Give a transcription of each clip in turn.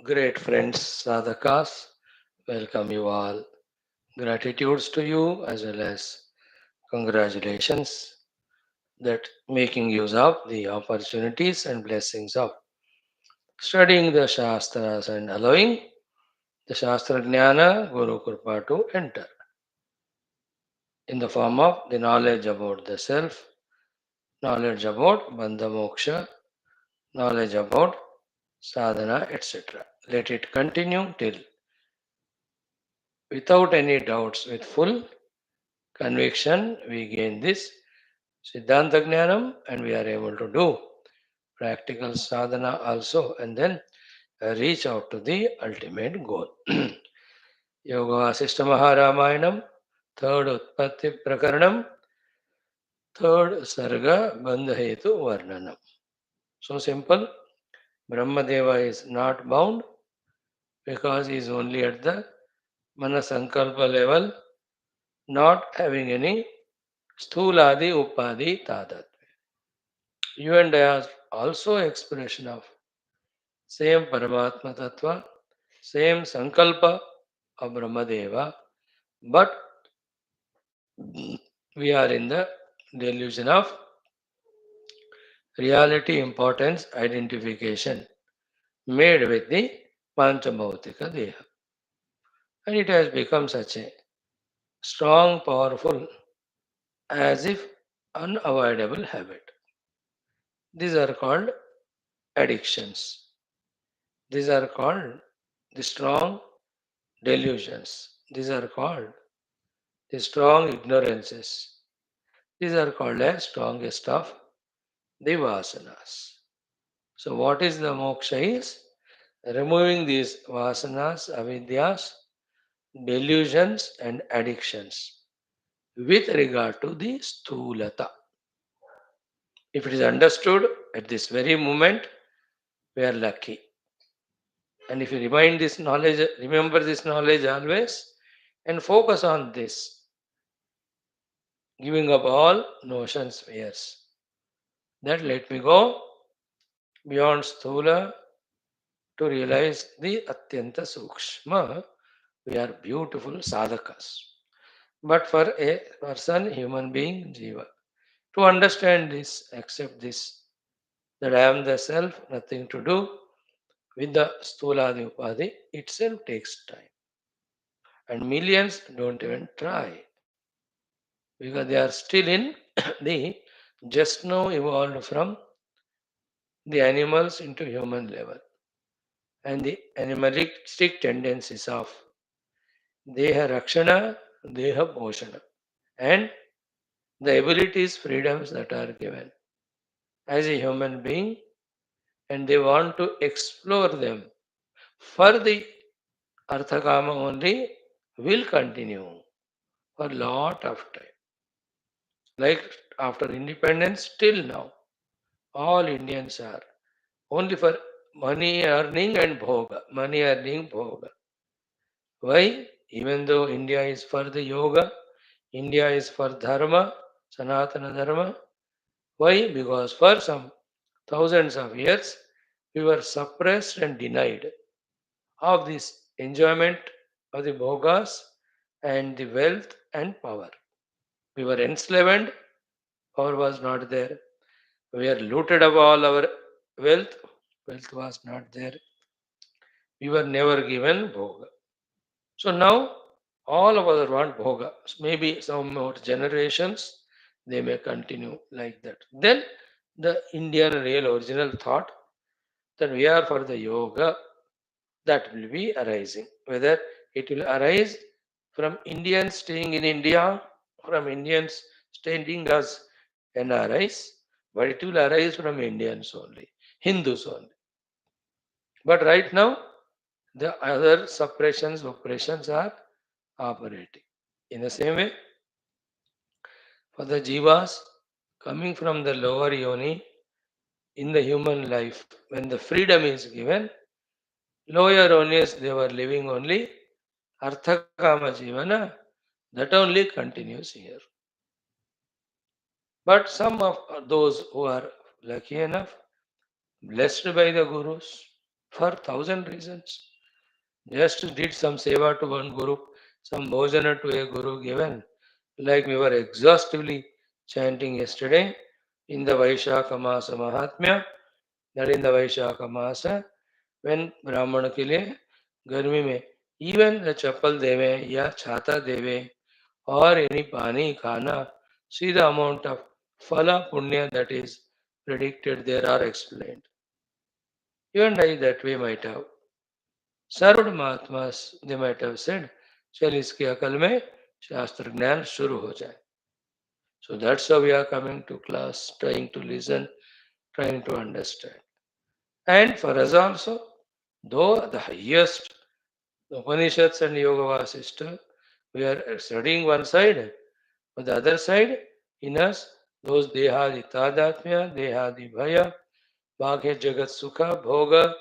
Great friends, sadhakas, welcome you all. Gratitudes to you as well as congratulations that making use of the opportunities and blessings of studying the Shastras and allowing the Shastra Jnana Guru Kripa to enter in the form of the knowledge about the self, knowledge about Bandha Moksha, knowledge about sadhana, etc. Let it continue till without any doubts, with full conviction, we gain this Siddhanta Jnanam and we are able to do practical sadhana also and then reach out to the ultimate goal. Yoga Vaashishtha Ramayanam, third Utpatthi Prakaranam, third SARGA BANDHA HETHU Varnanam. So simple. Brahmadeva is not bound because he is only at the Manasankalpa level, not having any Stuladi Upadi Tadat. You and I are also expression of same Paramatma Tattva, same Sankalpa of Brahmadeva, but we are in the delusion of reality importance identification made with the Panchabhautika Deha. And it has become such a strong, powerful, as if unavoidable habit. These are called addictions. These are called the strong delusions. These are called the strong ignorances. These are called as strongest of the vasanas. So, what is the moksha is? Removing these vasanas, avidyas, delusions, and addictions with regard to the stulata. If it is understood at this very moment, we are lucky. And if you remind this knowledge, remember this knowledge always, and focus on this, giving up all notions, fears. That let me go beyond sthula to realize the atyanta sukshma. We are beautiful sadhakas. But for a person, human being, jiva, to understand this, accept this, that I am the self, nothing to do with the stuladi upadi, itself takes time. And millions don't even try because they are still in the just now evolved from the animals into human level and the animalistic tendencies of deha rakshana, deha poshana, and the abilities, freedoms that are given as a human being, and they want to explore them for the arthakama only will continue for lot of time. Like after independence till now, all Indians are only for money earning and bhoga, money earning bhoga. Why? Even though India is for the yoga, India is for dharma, Sanatana dharma. Why? Because for some thousands of years we were suppressed and denied of this enjoyment of the bhogas and the wealth and power. We were enslaved, power was not there. We are looted of all our wealth, wealth was not there. We were never given bhoga. So now all of us want bhoga. Maybe some more generations they may continue like that. Then the Indian real original thought that we are for the yoga that will be arising. Whether it will arise from Indians staying in India, from Indians staying as NRIs, but it will arise from Indians only, Hindus only. But right now, the other suppressions, oppressions are operating. In the same way, for the jivas coming from the lower yoni in the human life, when the freedom is given, lower yonis they were living only arthakama jivana, that only continues here. But some of those who are lucky enough, blessed by the Gurus for thousand reasons. Just did some seva to one Guru, some bhojana to a Guru given, like we were exhaustively chanting yesterday in the Vaishakha Masa Mahatmya, that in the Vaishakha Masa, when ब्राह्मण के लिए गर्मी में even the चप्पल देवे या छाता देवे or any pani khana, see the amount of phala punya that is predicted there are explained. You and I that way might have served Mahatmas, they might have said, चल इसकी अकल में शास्त्र ज्ञान शुरू हो जाए. So that's how we are coming to class, trying to listen, trying to understand. And for us also, though the highest Upanishads and Yoga Vasishtha, we are studying one side, but the other side, in us, those Dehadi Tadatmya, Dehadi Bhaya, Bhagya Jagat Sukha, Bhoga,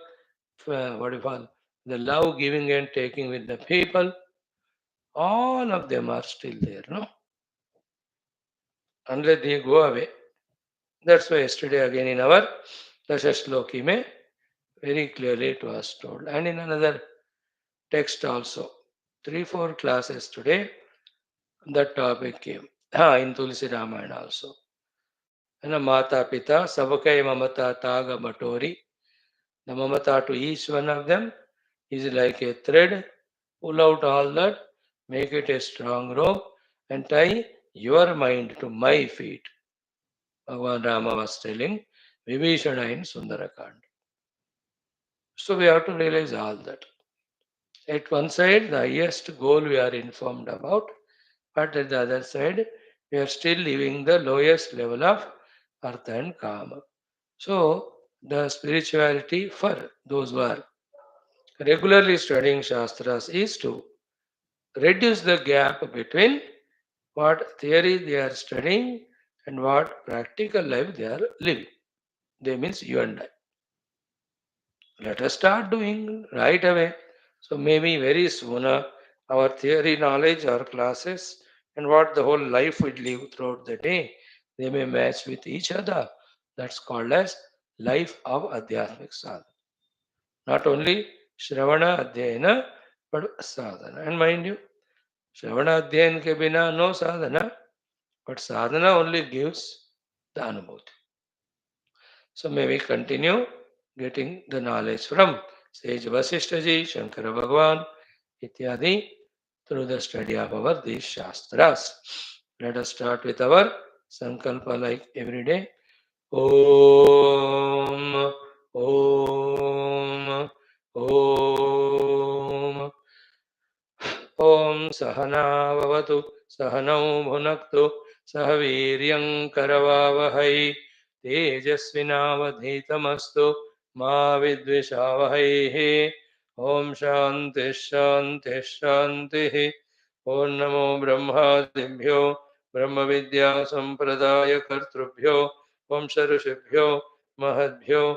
what do you call, the love giving and taking with the people, all of them are still there, no? Unless they go away. That's why yesterday again in our Dashashloki mein, very clearly it was told. And in another text also, 3-4 classes today, that topic came. In Tulsi Ramayana also. And Mata Pita, Sabakai Mamata Taga Matori. The Mamata to each one of them is like a thread. Pull out all that, make it a strong rope, and tie your mind to my feet. Bhagavan Rama was telling Vibhishana in Sundarakand. So we have to realize all that. At one side, the highest goal we are informed about, but at the other side, we are still living the lowest level of Artha and Kama. So, the spirituality for those who are regularly studying Shastras is to reduce the gap between what theory they are studying and what practical life they are living. They means you and I. Let us start doing right away. So maybe very soon our theory knowledge, our classes, and what the whole life we live throughout the day, they may match with each other. That's called as life of Adhyatmic Sadhana. Not only Shravana Adhyayana, but Sadhana. And mind you, Shravana Adhyayan ke bina no sadhana, but sadhana only gives the anubhuti. So may we continue getting the knowledge from Sage Vaashishtha ji, Shankara Bhagavan, ityadi through the study of our these Shastras. Let us start with our Sankalpa like every day. Om, Om, Om. Om Sahana Vavatu Sahanau Bhunaktu Sahaviryam Karavavahai Tejasvinavadhitamastu Ma Vidvishavahai. Om Shanti Shanti Shanti. Om Namo Brahmadibhyo Brahma Vidya Sampradaya Kartrubhyo Om Sarushabhyo Mahadbhyo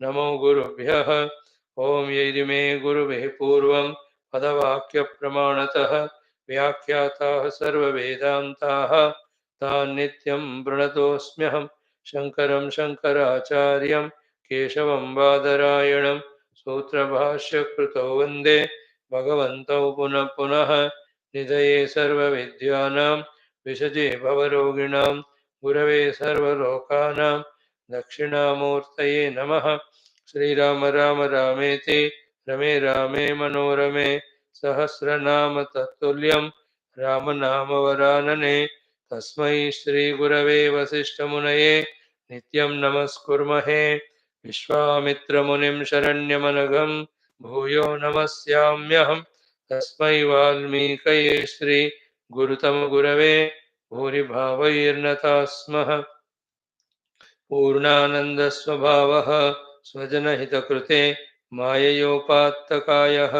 Namo Gurubhyah. Om Yedime Gurubhe Purvam पदवाक्यप्रमाणतः व्याख्याताः सर्ववेदान्ताः तान् नित्यं प्रणतोऽस्म्यहं शङ्करं शङ्कराचार्यं केशवं बादरायणं सूत्रभाष्यकृतौ वन्दे भगवन्तौ पुनः पुनः निधये सर्वविद्यानां विषजे भवरोगिणां गुरवे सर्वलोकानां दक्षिणामूर्तये नमः. श्रीराम राम रामेति रमे रामे मनोरमे सहस्रनाम तत्तुल्यं रामनामवरानने. तस्मै श्रीगुरवे वसिष्ठमुनये नित्यं नमस्कुर्महे. विश्वामित्रमुनिं शरण्यमनघं भूयो नमस्याम्यहं. तस्मै वाल्मीकये श्रीगुरुतमगुरवे भूरिभावैर्नताः स्मः. पूर्णानन्दस्वभावः स्वजनहितकृते माययोपात्तकायः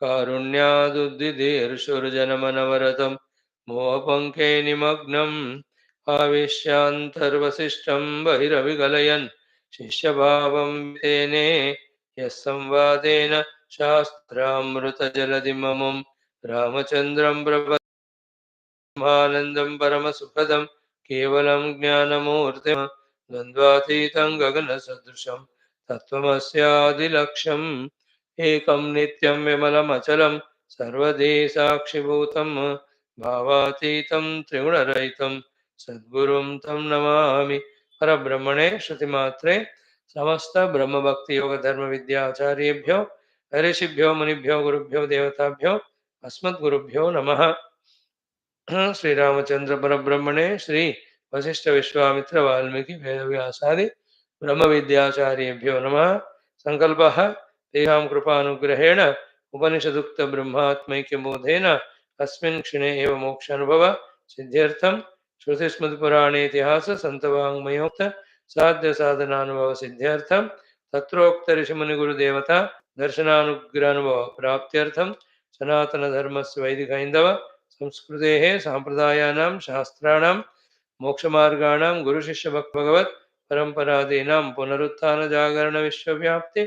कारुण्यादुद्दिदीर्षुर्जनमनवरतं मोहपङ्के निमग्नम् आविश्यान्तर्वसिष्ठं बहिरविगलयन् शिष्यभावं तेने यः संवादेन शास्त्रामृतजलधिममुं रामचन्द्रं ब्रह्मानन्दं परमसुखदं केवलं ज्ञानमूर्तिं द्वन्द्वातीतं गगनसदृशं तत्त्वमस्यादिलक्ष्यम् एकं नित्यं विमलमचलं सर्वदे साक्षिभूतं भावातीतं त्रिगुणरहितं सद्गुरुं तं नमामि। परब्रह्मणे श्रुतिमात्रे समस्त ब्रह्मभक्ति योग धर्म विद्याचार्येभ्यो ऋषिभ्यो मुनिभ्यो गुरुभ्यो देवताभ्यो अस्मद्गुरुभ्यो नमः। श्री रामचंद्र परब्रह्मणे श्री वशिष्ठ विश्वामित्र वाल्मीकि वेदव्यासादि ब्रह्म विद्याचार्येभ्यो नमः। संकल्पः तेषां कृपानुग्रहेण उपनिषदुक्त ब्रह्मात्मैक्यबोधेन अस्मिन् क्षणे एव मोक्षानुभव सिद्ध्यर्थं श्रुतिस्मृतिपुराणेतिहास सन्तवाङ्मयोक्त साध्य साधनानुभव सिद्ध्यर्थं तत्रोक्त ऋषिमुनिगुरुदेवता दर्शनानुग्रहानुभव प्राप्त्यर्थं सनातन धर्मस्य वैदिक हैन्दव संस्कृतेः साम्प्रदायानां शास्त्राणां मोक्षमार्गाणां गुरुशिष्यभगवत् परम्परादीनां पुनरुत्थानजागरण विश्वव्याप्ति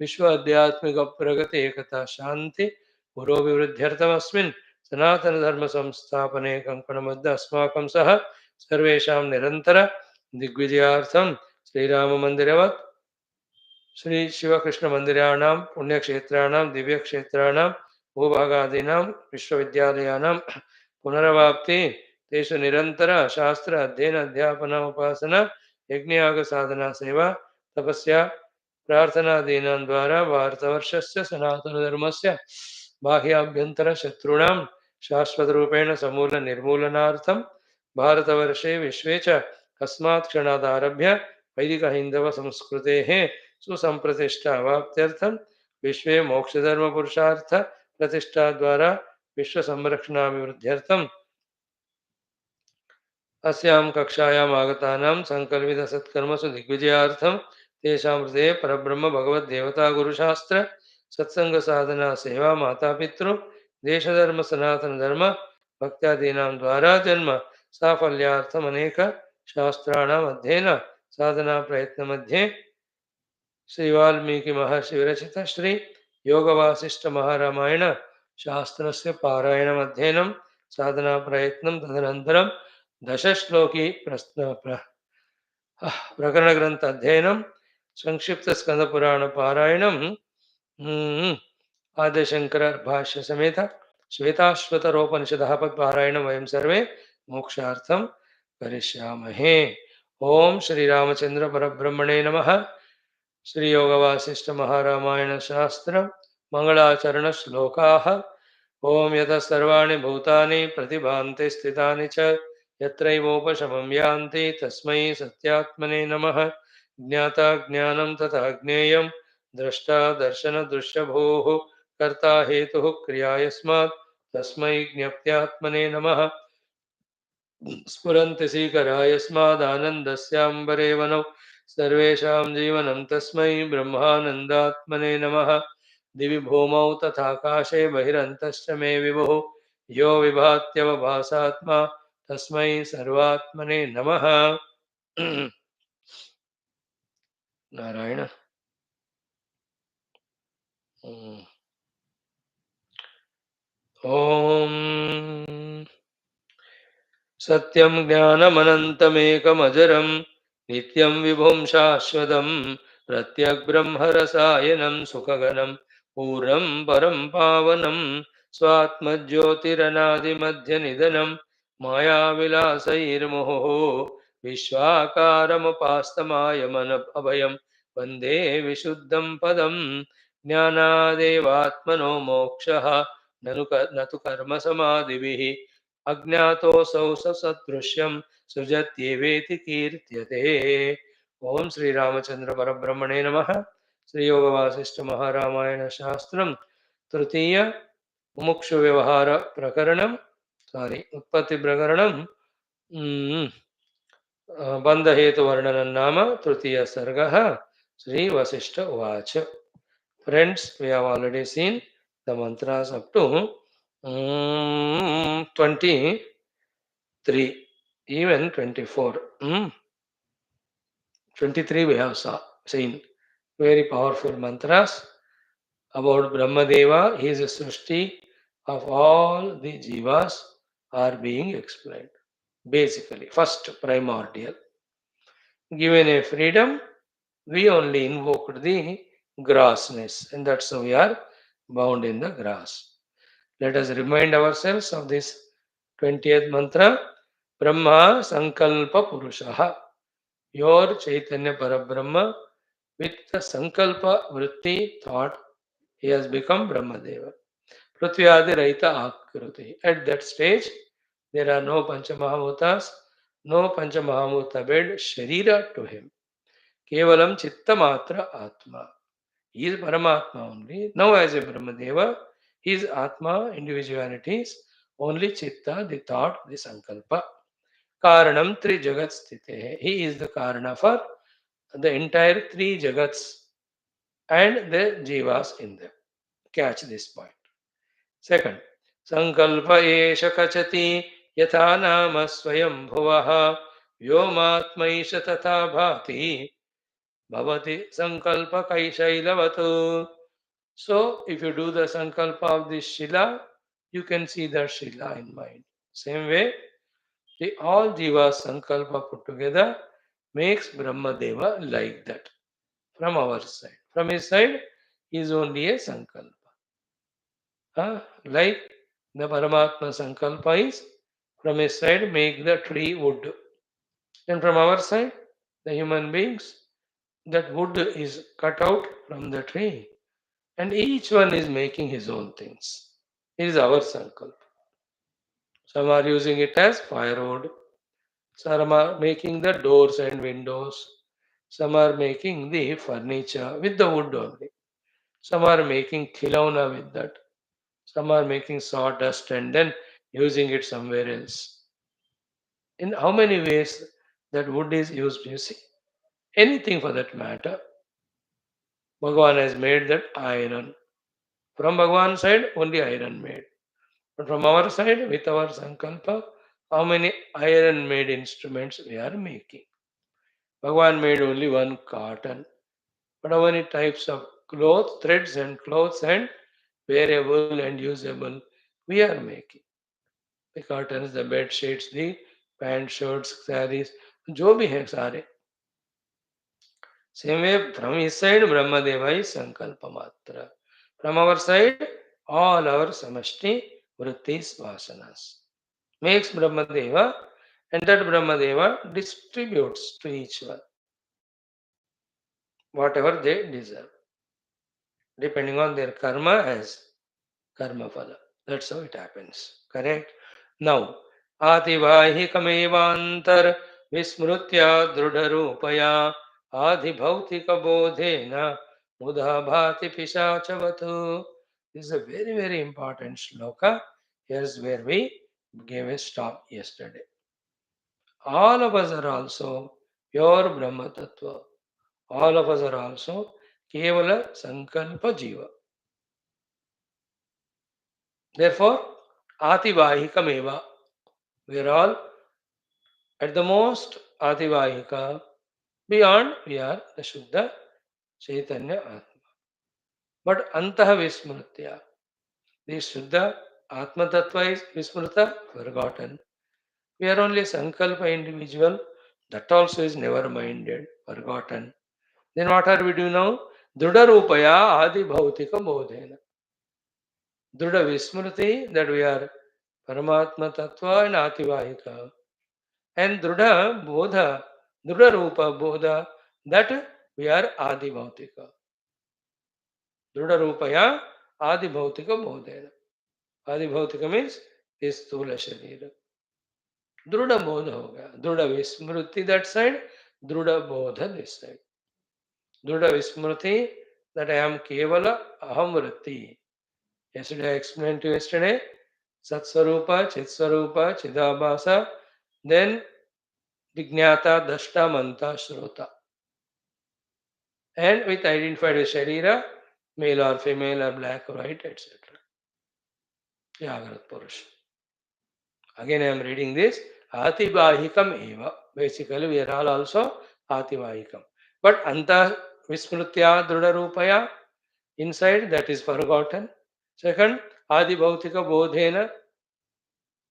विश्व आध्यात्मिक प्रगति एकता शांति पुरोभिवृद्ध्यर्थमस्मिन् सनातन धर्म संस्थापने कंकणबद्ध अस्माकं सह सर्वेषां निरंतर दिग्विजयार्थं श्रीराम मंदिरवत् श्री शिवकृष्ण मंदिराणां पुण्यक्षेत्राणां दिव्यक्षेत्राणां भूभागादीनां विश्वविद्यालयानां पुनरवाप्ति तेषु निरंतर शास्त्र अध्ययन अध्यापन उपासना यज्ञयाग साधना सेवा तपस्या प्रार्थनादीनां द्वारा भारतवर्षस्य सनातनधर्मस्य बाह्याभ्यन्तर शत्रूणां शाश्वतरूपेण समूल निर्मूलनार्थं भारतवर्षे विश्वे च अस्मात् क्षणादारभ्य वैदिक हिंदव संस्कृतेः सुसंप्रतिष्ठा अवाप्त्यर्थं विश्वे मोक्षधर्म पुरुषार्थ प्रतिष्ठा द्वारा विश्व संरक्षणाभिवृद्ध्यर्थं अस्यां कक्षायाम् आगतानां संकल्पित सत्कर्मसु दिग्विजयार्थं तेषां हृदये परब्रह्म भगवद्देवता गुरुशास्त्र सत्संग साधना सेवा मातापितृ देशधर्म सनातन धर्म भक्त्यादीनां द्वारा जन्म साफल्यार्थम् अनेक शास्त्राणाम् अध्ययन साधना प्रयत्न मध्ये श्री वाल्मीकि महर्षि विरचित श्री योग वासिष्ठ महारामायण शास्त्रस्य पारायणम् अध्ययनं साधना प्रयत्नं तदनन्तरं दशश्लोकी प्रकरण ग्रंथ अध्ययनं संक्षिप्त स्कंद पुराण पारायणं आदिशंकर भाष्य समेत श्वेताश्वतरोपनिषदः पद्पारायणं वयं सर्वे मोक्षार्थं करिष्यामहे। ओम श्री रामचंद्र परब्रह्मणे नमः। श्री योग वासिष्ठ महारामायण शास्त्र मंगलाचरण श्लोकाः। ओम यतः सर्वाणि भूतानि प्रतिभान्ति स्थितानि च यत्रैवोपशमं यान्ति तस्मै सत्यात्मने नमः। ज्ञाता ज्ञानं तथा ज्ञेयं द्रष्टा दर्शन दृश्यभूः कर्ता हेतुः क्रिया यस्मात् तस्मै ज्ञप्त्यात्मने नमः। स्फुरन्ति सीकरा यस्मादानन्दस्याम्बरे वनौ सर्वेषां जीवनं तस्मै ब्रह्मानन्दात्मने नमः। दिवि भूमौ तथाकाशे बहिरन्तश्च मे विभुः यो विभात्यवभासात्मा तस्मै सर्वात्मने नमः। नारायण। ओम सत्यं ज्ञानमनन्तमेकमजरं नित्यं विभुं शाश्वतं प्रत्यग्ब्रह्मरसायनं सुखगनं पूर्णं परं पावनं स्वात्मज्योतिरनादिमध्यनिधनं मायाविलासैर्मुहुः विश्वाकारमुपास्तमायमनभयं वन्दे विशुद्धं पदं ज्ञानादेवात्मनो मोक्षः न तु कर्मसमाधिभिः अज्ञातोऽसौ सदृश्यं सृजत्येवेति कीर्त्यते। ओम श्री रामचंद्र परब्रह्मणे नमः। श्री योग वासिष्ठ महारामायण शास्त्रम तृतीय मुमुक्षु व्यवहार प्रकरणम उत्पत्ति प्रकरणम बंध हेतु वर्णनं नाम तृतीय सर्गः। श्री वशिष्ठ उवाच। Friends, we have already seen the mantras up to 23, even 24. 23 we have seen. Very powerful mantras about Brahmadeva. He is a Srishti of all the jivas are being explained. Basically, first primordial. Given a freedom, We only invoked the grassness, and that's how we are bound in the grass. Let us remind ourselves of this 20th mantra. Brahma Sankalpa Purushaha. Your Chaitanya Parabrahma, with the Sankalpa Vritti thought, he has become Brahmadeva. Prithvyadi Raita Akruti. At that stage, there are no Panchamahabhutas, no Panchamahabhuta bed, Sharira to him. Kevalam Chitta Matra Atma. He is Paramatma only. Now, as a Brahmadeva, his Atma, individuality is only Chitta, the thought, the Sankalpa. Karanam Tri Jagat Sthite. He is the Karana for the entire three Jagats and the Jivas in them. Catch this point. Second, Sankalpa Esha Kachati Yatha Nama Swayam Bhuvaha Vyomatmaisha Tatha Bhati Bhavati Sankalpa Kaishailavatu. So, if you do the Sankalpa of this Shila, you can see that Shila in mind. Same way, the all Jivas Sankalpa put together makes Brahmadeva like that from our side. From his side, he is only a Sankalpa. Like the Paramatma Sankalpa is from his side make the tree wood. And from our side, the human beings, that wood is cut out from the tree. And each one is making his own things. It is our Sankalpa. Some are using it as firewood. Some are making the doors and windows. Some are making the furniture with the wood only. Some are making khilona with that. Some are making sawdust and then using it somewhere else. In how many ways that wood is used, you see? Anything for that matter. Bhagavan has made that iron. From Bhagavan's side, only iron made. But from our side, with our Sankalpa, how many iron made instruments we are making? Bhagavan made only one cotton. But how many types of clothes, threads and clothes and wearable and usable we are making? The curtains, the bed sheets, the pant, shirts, saris, जो भी है सारे. Same way, from his side, Brahmadeva is Sankalpa Matra. From our side, all our Samashti Vrittis Vasanas. Makes Brahmadeva, and that Brahmadeva distributes to each one whatever they deserve, depending on their karma as karma phala. That's how it happens. Correct? Now, Ativaihikamevantar Vismrutya Drudarupaya Adhibhautikabodhena Mudha Bhati Pishachavatu. This is a very, very important shloka. Here's where we gave a stop yesterday. All of us are also pure Brahma Tattva. All of us are also Kevala Sankalpa Jiva. Therefore, Ativahika we are all at the most Ativahika. Beyond, we are the Shuddha Chaitanya Atma. But Antaha Vismrutya. The Shuddha Atma Tattva is Vismruta, forgotten. We are only Sankalpa individual. That also is never minded, forgotten. Then what are we doing now? Druda Rupaya Adi Bhautika Bodhena. Druda Vismruti, that we are Paramatma Tattva and Ativahika. And Druda Bodha, Druda Rupa Bodha, that we are Adi Bhautika. Druda Rupaya Adi Bhautika Bodhena. Adi Bhautika means this Stula Sharira. Druda Bodha ho gaya. Druda Vismruti that side, Druda Bodha this side. Druda Vismruti that I am Kevala Aham Vritti. Yesterday I explained to you yesterday. Satsvarupa, Chitsvarupa, Chidabhasa, then Dignata, Dashta, Manta, Shrota. And with identified with Sharira, male or female or black or white, etc. Jagrat Purush. Again I am reading this. Atibahikam eva. Basically we are all also Atibahikam. But Anta Vismrutya Druda Rupaya, inside that is forgotten. Second, Adi Bhautika Bodhena,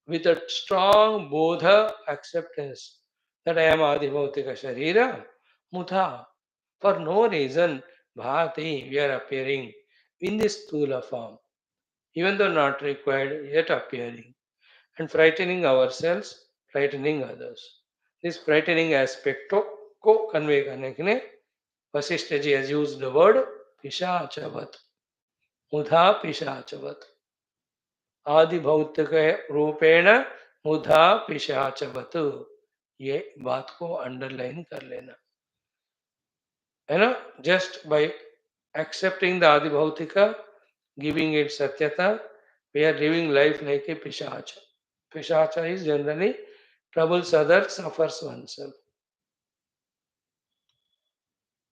with a strong Bodha acceptance that I am Adi Bhautika Sharira, Mutha. For no reason, Bhati, we are appearing in this Stula form, even though not required, yet appearing, and frightening ourselves, frightening others. This frightening aspect को convey करने के लिए Vasishtha ji has used the word Pishachavat, Mudha Pishachavat, आदि भौतिक रूपेण मुधा पिशाचवत. ये बात को अंडरलाइन कर लेना है ना. Just by accepting the Adi Bhautika, giving it Satyata, we are living life like a Pishacha. Pishacha is generally troubles others, suffers oneself.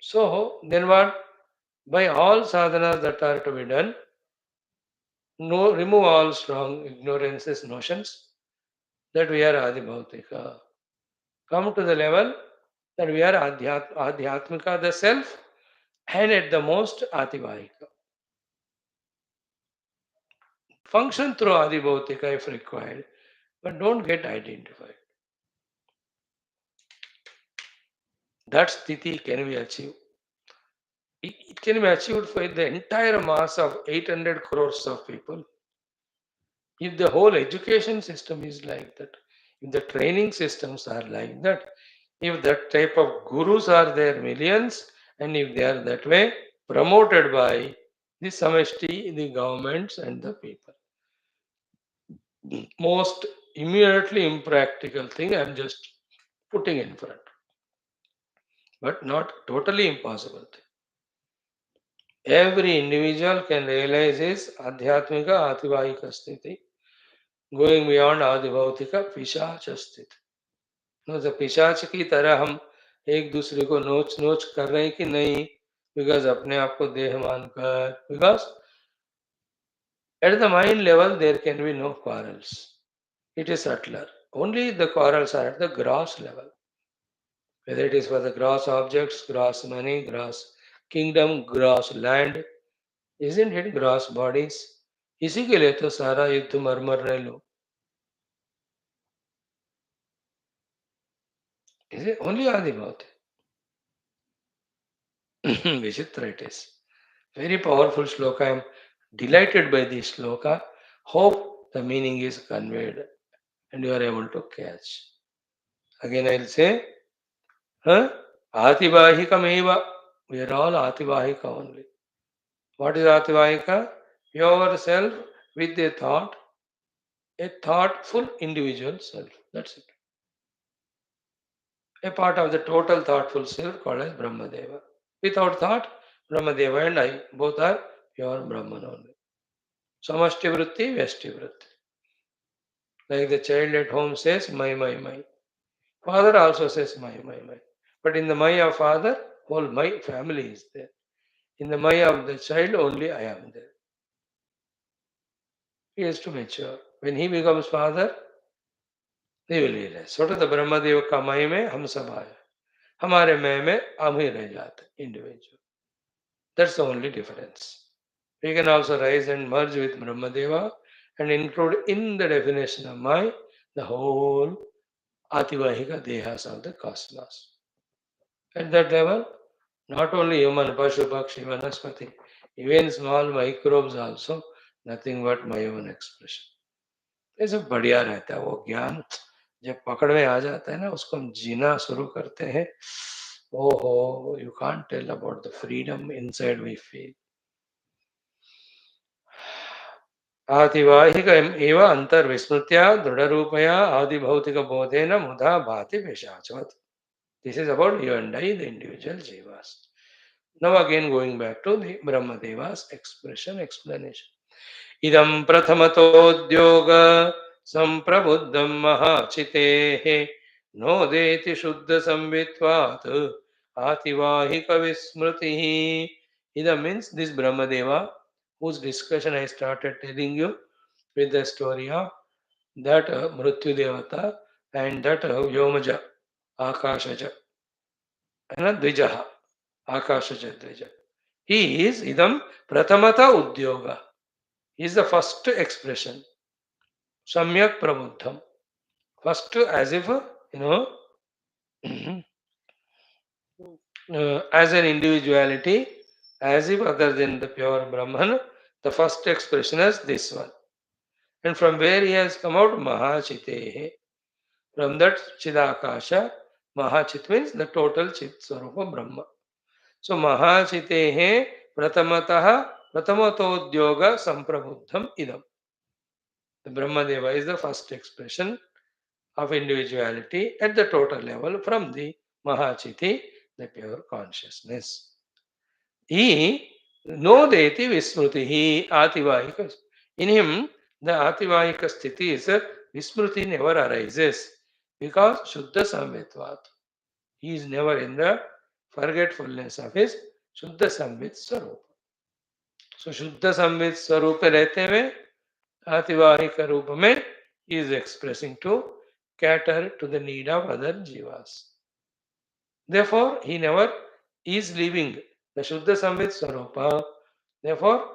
So, then what? By all sadhanas that are to be done, no, remove all strong ignorances, notions that we are Adi Bhautika. Come to the level that we are Adhyatmika, the self, and at the most Ativahika. Function through Adi Bhautika if required, but don't get identified. That sthiti can be achieved. It can be achieved for the entire mass of 800 crores of people. If the whole education system is like that, if the training systems are like that, if that type of gurus are there, millions, and if they are that way promoted by the samashti, the governments, and the people. Most immediately impractical thing I am just putting in front, but not totally impossible thing. Every individual can realize his adhyatmika ativahika sthiti, going beyond adibhautika पिशाच स्थिति. तो पिशाच की तरह हम एक दूसरे को नोच नोच कर रहे हैं कि नहीं, बिकॉज अपने आप को देह मानकर, because at the mind level there can be no quarrels. It is subtler. Only the quarrels are at the gross level. Whether it is for the gross objects, gross money, gross kingdom, gross land, isn't it gross bodies? इसी के लिए तो सारा युद्ध मर मर रहे लोग. Is it only Adi Bhauti? Vichitra it is. Very powerful shloka. I am delighted by this shloka. Hope the meaning is conveyed and you are able to catch. Again I will say, Ativahikam. We are all Ativahika only. What is Ativahika? Yourself with a thoughtful individual self. That's it. A part of the total thoughtful self called as Brahmadeva. Without thought, Brahmadeva and I both are pure Brahman only. Samashti vritti, Vyashti vritti. Like the child at home says, my. Father also says, my. But in the my of father, whole my family is there. In the my of the child, only I am there. He has to mature. When he becomes father, he will realize. Sort of the Brahmadeva ka may mein hum sab aaye. हमारे मैं में हम ही रह जाते individual. That's the only difference. We can also rise and merge with Brahmadeva and include in the definition of my the whole Ativahika Dehas of the cosmos. At that level, not only human, Pashu, Pakshi, Vanaspati, even small microbes also, nothing but my own expression. ये सब बढ़िया रहता है. वो ज्ञान जब पकड़ में आ जाता है ना, उसको हम जीना शुरू करते हैं. ओहो, you can't tell about the freedom inside we feel. आतिवाहिक एव अंतर्विस्मृत्या दृढ़रूपया आदिभौतिकबोधेन मुधा भाति पिशाचवत्. This is about you and I, the individual jivas. Now again going back to the Brahmadeva's explanation. Idam prathamatodyoga samprabuddham mahachitehe nodeti shuddha samvitvat ativahika vismrutihi. Idam means this Brahmadeva, whose discussion I started telling you with the story of that Mrityu Devata and that Vyomaja, Akashaja, and Dvijaha, Akashaja Dvija. He is Idam Prathamata Udyoga. He is the first expression. Samyak Prabuddham. First, as if, as an individuality, as if other than the pure Brahman. The first expression is this one. And from where he has come out, Mahachitehe. From that Chidakasha, Mahachit means the total Chit Swarupa Brahma. So Mahachitehe Pratamataha Pratamatoudyoga Samprabuddham Idam. The Brahmadeva is the first expression of individuality at the total level from the Mahachiti, the pure consciousness. He Nodeti Vismrutihi Ativahika. In him, the Ativahika sthiti is Vismruti never arises because Shuddha Samvetvat. He is never in the forgetfulness of his Shuddha Samvit Swarupa. So Shuddha Samvit Swarupa रहते हुए आतिवाहिक रूप में he is expressing to cater to the need of other jivas. Therefore, he never is leaving the Shuddha Samvit Swarupa. Therefore,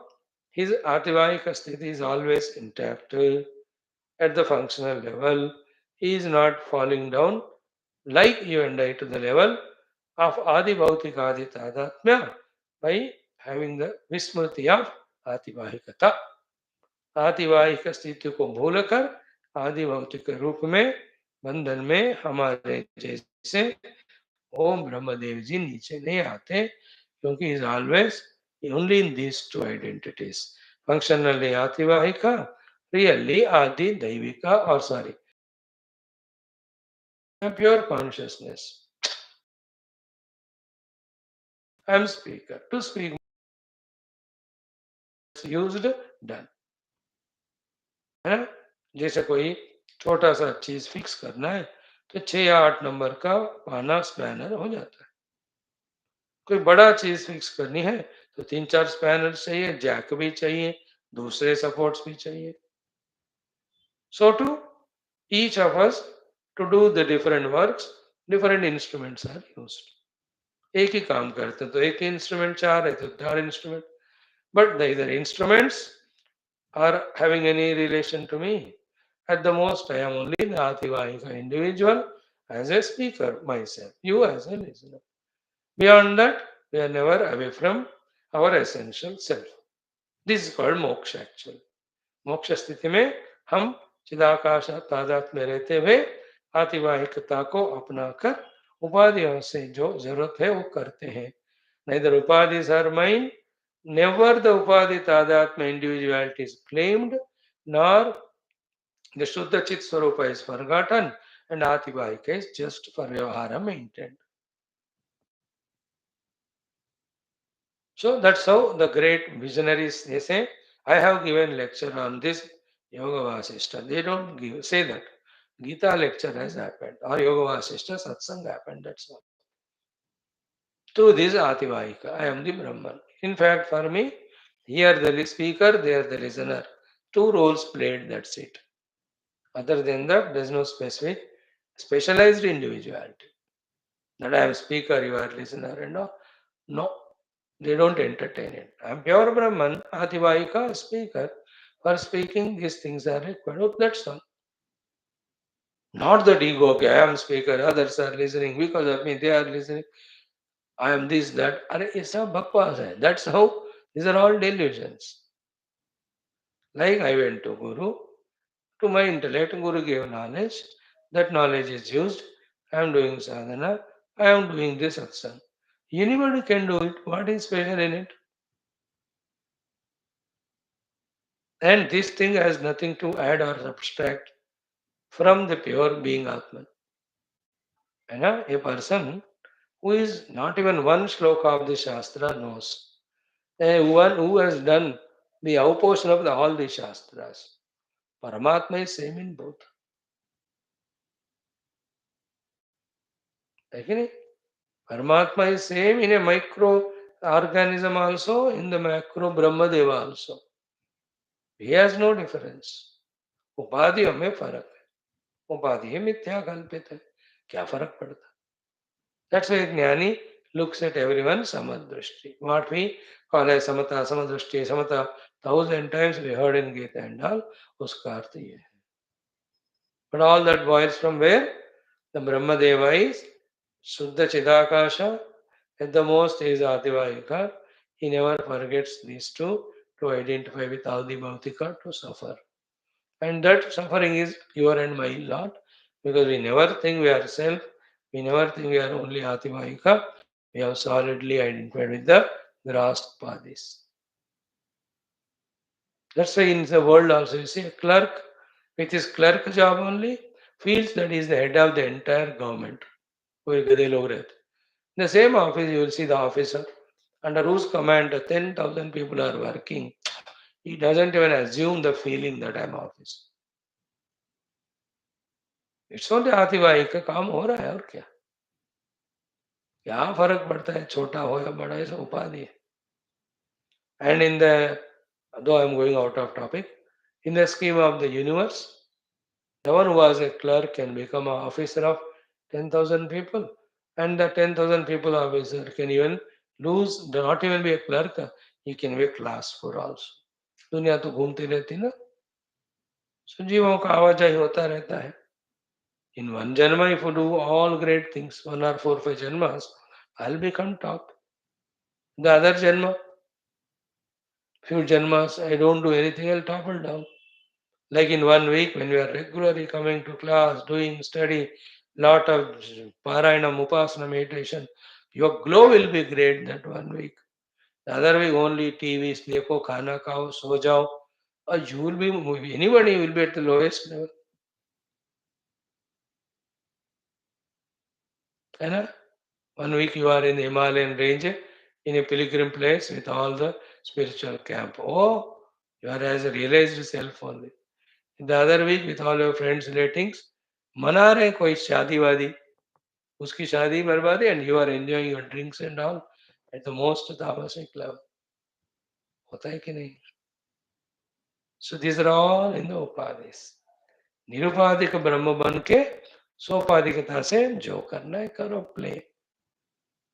his Ativahika sthiti is always intact at the functional level. He is not falling down like you and I to the level of Adi Bhautika Adi Tadatmya by having the Vismriti of Ativahikata. आतिवाहिक स्थिति को भूलकर आदि भौतिक रूप में बंधन में हमारे जैसे ओम ब्रह्मदेव जी नीचे नहीं आते क्योंकि is always only in these two identities, functionally ativahika, really adi daivika, or sorry, pure consciousness. I am speaker. To speak used done. है ना? जैसे कोई छोटा सा चीज फिक्स करना है तो 6 या 8 नंबर का पाना स्पैनर हो जाता है. कोई बड़ा चीज फिक्स करनी है तो 3-4 स्पैनर चाहिए, जैक भी चाहिए, दूसरे सपोर्ट्स भी चाहिए. So to each of us to do the different works, different instruments are used. एक ही काम करते तो एक ही इंस्ट्रूमेंट चाह रहे तो 4 instrument. But neither instruments are having any relation to me. At the most, I am only the Ativahika individual as a speaker myself, you as a listener. Beyond that, we are never away from our essential self. This is called moksha actually. मोक्ष स्थिति में हम चिदाकाश तादात में रहते हुए आतिवाहिकता को अपनाकर उपाधियों से जो जरूरत है वो करते हैं. Neither upadhis are mine, never the upadhi tadatma individuality is claimed, nor the Shuddha Chit Swarupa is forgotten, and Ativahika is just for Vyavaharam intent. So that's how the great visionaries, they say, I have given lecture on this Yoga Vaashishtha. They don't say that. Gita lecture has happened, or Yoga Vaashishtha Satsang happened, that's all. Through this Ativahika, I am the Brahman. In fact, for me, here the speaker, there the listener. 2 roles played, that's it. Other than that, there is no specific, specialized individuality. That I am speaker, you are listener, and all. No, they don't entertain it. I am pure Brahman, Ativahika, speaker. For speaking, these things are required. Oh, that's all. Not that ego, okay, I am speaker, others are listening, because of me, they are listening. I am this, that. It's a bakwas hai. That's how, these are all delusions. Like I went to Guru, to my intellect, Guru gave knowledge. That knowledge is used. I am doing sadhana. I am doing this satsang. Anybody can do it. What is special in it? And this thing has nothing to add or subtract from the pure being Atman. And a person who is not even one shloka of the Shastra knows. One who has done the outportion of all the Shastras. Paramatma is same in both. Like, Paramatma is same in a micro organism also, in the macro Brahmadeva also. He has no difference. उपाधियों में फर्क है. उपाधि मिथ्या कल्पित है. क्या फर्क पड़ता? That's why Jnani looks at everyone samadrishti. What we call as samata, samadrishti, samata, 1,000 times we heard in Gita and all, uska artha ye hai. But all that boils from where? The Brahmadeva is Shuddha Chidakasha, At the most, he is Adivayika. He never forgets these two to identify with Adi Bhautika to suffer. And that suffering is your and my lot because we never think we are self, we never think we are only Ativahika. We have solidly identified with the grasped padis. That's why in the world also you see a clerk with his clerk job only feels that he is the head of the entire government. वही गधे लोग रहते. In the same office, you will see the officer under whose command 10,000 people are working. He doesn't even assume the feeling that I'm office. It's only आतिवाहिक का काम हो रहा है और क्या फर्क पड़ता है छोटा हो या बड़ा ऐसा उपाधि है. And in the, though I'm going out of topic, in the scheme of the universe, the one who was a clerk can become an officer of 10,000 people, and the 10,000 people officer can even lose, not even be a clerk, he can be a class 4 also. दुनिया तो घूमती रहती ना, संजीवों का आवाजाही होता रहता है. In one janma, if you do all great things, 1 or 4 or 5 janmas, I'll become top. The other janma, few janmas, I don't do anything, I'll topple down. Like in 1 week, when we are regularly coming to class, doing study, lot of Parayanam, Upasana, meditation, your glow will be great that 1 week. The other week, only TVs, देखो, खाना खाओ, सो जाओ, or you will be, anybody will be at the lowest level. है ना? 1 week you are in the Himalayan range, in a pilgrim place with all the spiritual camp. Oh, you are as a realized self only. The other week with all your friends, relatives, मना रहे कोई शादी वादी, उसकी शादी बर्बादी, and you are enjoying your drinks and all at the most तामसिक level. होता है कि नहीं? So these are all in the upadhis. निरुपाधिक ब्रह्म बन के सोपाधिकता से जो करना है करो, play.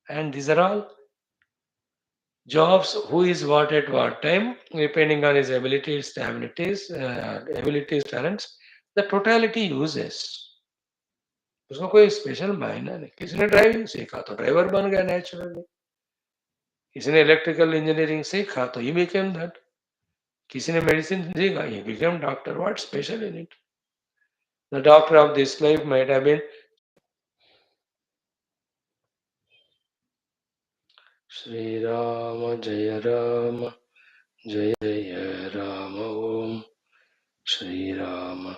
And these are all jobs, who is what at what time, depending on his abilities, abilities, talents, the totality uses. उसको कोई स्पेशल मायना नहीं. किसी ने ड्राइविंग सीखा तो ड्राइवर बन गया नेचुरली. किसी ने इलेक्ट्रिकल इंजीनियरिंग सीखा तो ही बिकेम दैट. किसी ने मेडिसिन सीखा, he became doctor. What special in it? The doctor of this life might have been Shri Ram जय राम जय जय राम ओम श्री राम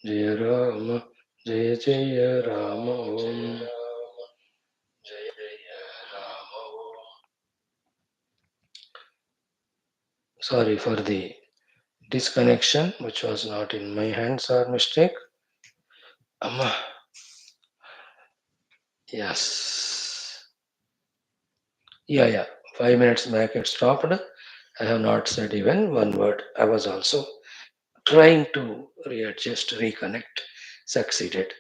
जय राम जय जय राम ओम जय जय राम ओम. Sorry for the disconnection, which was not in my hands or mistake. Amma. Yes. Yeah. 5 minutes back it stopped. I have not said even one word. I was also trying to readjust, reconnect. Succeeded.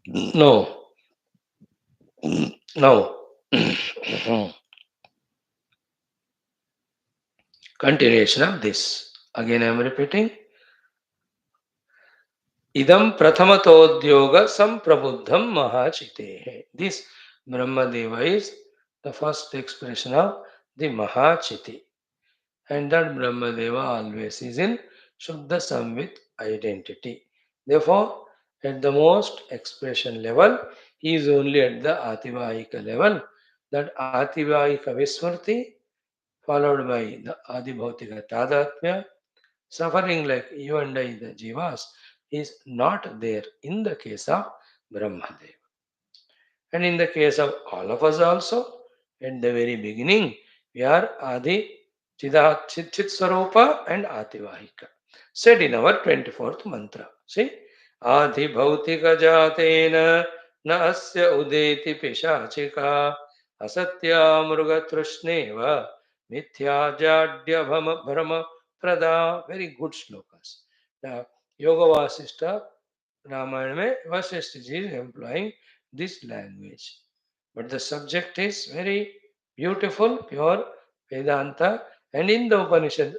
No. No. Continuation of this. Again I am repeating. Idam prathamatodyoga samprabuddham mahachite. This Brahmadeva is the first expression of the Mahachiti. And that Brahmadeva always is in Shuddha Samvit identity. Therefore, at the most expression level, he is only at the Ativahika level. That Ativahika Vismrti, followed by the Adibhautika Tadatmya, suffering like you and I, the Jivas, is not there in the case of Brahmadeva. And in the case of all of us also, at the very beginning, we are Adi Chidat Chit Swarupa and Ativahika. Said in our 24th mantra. See? Adi Bhautika Jatena Na Asya Udeti Pishachika Asatya Mruga Trushneva Mithya Jadya Brahma Prada. Very good slokas. The Yoga Vaashishtha Ramayana में Vaashishtha ji is employing this language. But the subject is very beautiful, pure Vedanta, and in the Upanishad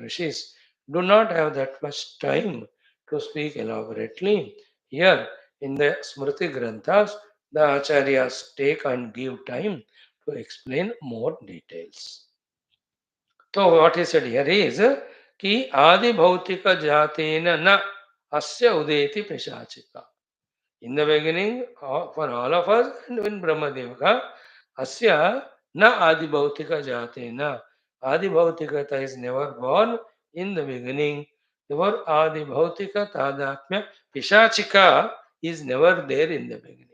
Rishis do not have that much time to speak elaborately. Here in the Smriti Granthas, the acharyas take and give time to explain more details. So what he said here is कि आदि भौतिक जातेन न अस्य उदेति पिशाचिका. In the beginning, for all of us and in Brahmadeva, asya na adi bhautika jatena. Adi bhautikata is never born in the beginning. The word adi bhautika tadatmya pishachika is never there in the beginning.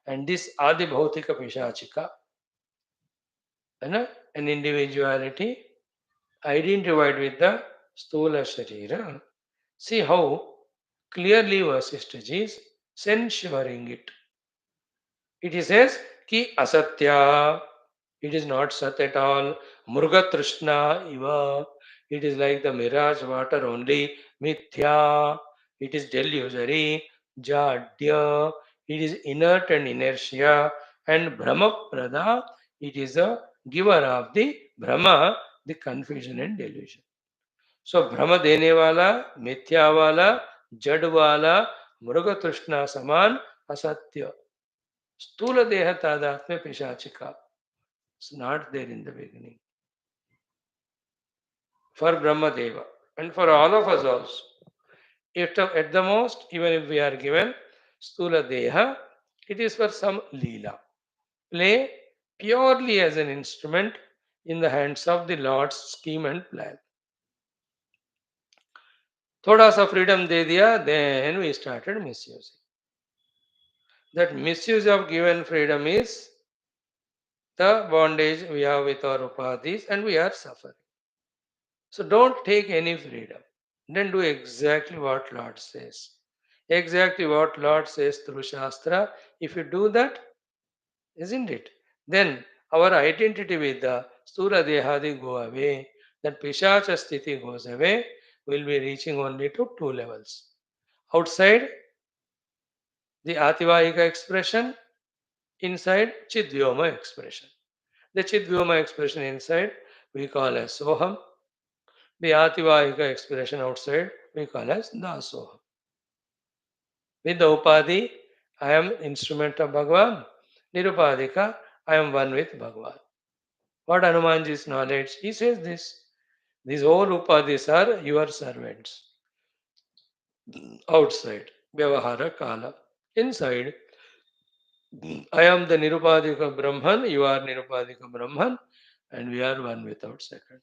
And this adi bhautika pishachika, an individuality identified with the stula sharira. See how clearly Vaashishtha is censuring it. It says ki asatya. It is not sat at all. Murga trishna iva. It is like the mirage water only. Mithya. It is delusory. Jadya. It is inert and inertia. And Brahma Prada. It is a giver of the Brahma, the confusion and delusion. So Brahma dene wala, mithya wala, jad wala, mruga trishna saman, asatya. Stula deha tadatmya pishachika. It's not there in the beginning. For Brahma Deva and for all of us also. If at the most, even if we are given stula deha, it is for some leela. Play purely as an instrument in the hands of the Lord's scheme and plan. Thoda sa freedom de diya, then we started misusing. That misuse of given freedom is the bondage we have with our upadhis and we are suffering. So don't take any freedom. Then do exactly what Lord says. Exactly what Lord says through Shastra. If you do that, isn't it? Then our identity with the Sthula Dehadi go away. That Pishacha Sthiti goes away. We'll be reaching only to two levels. Outside, the Ativahika expression. Inside, Chidvyoma expression. The Chidvyoma expression inside we call as Soham. The Ativahika expression outside we call as Dasoham. With the Upadhi, I am instrument of Bhagavan. Nirupadhika, I am one with Bhagavan. What Hanumanji's knowledge? He says this. These all Upadhis are your servants. Outside, Vyavahara Kala. Inside, I am the Nirupadhika Brahman, you are Nirupadhika Brahman, and we are one without second.